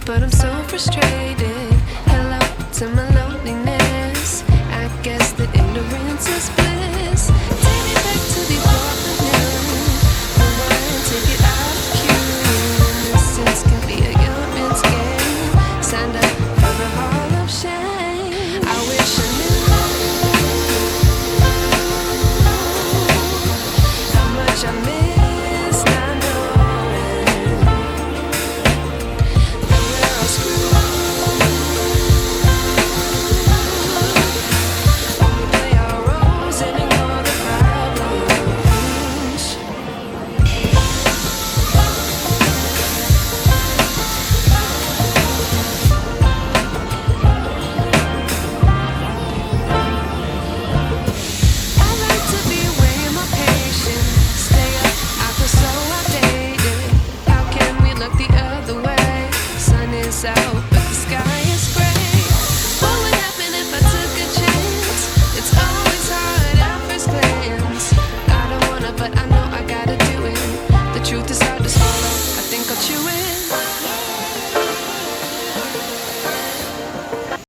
but I'm so frustrated. Hello to my loneliness. I guess that ignorance is bliss. Take me back to the afternoon. Rewind, take it out of cue. Innocence can be a young man's game. Signed up for the hall of shame. I wish I knew how much I miss not knowing that we're all screwed. When we play our roles and ignore the problems. I like to be away in my patience. Stay up, I feel so outdated. How can we look the other way? Sun is out.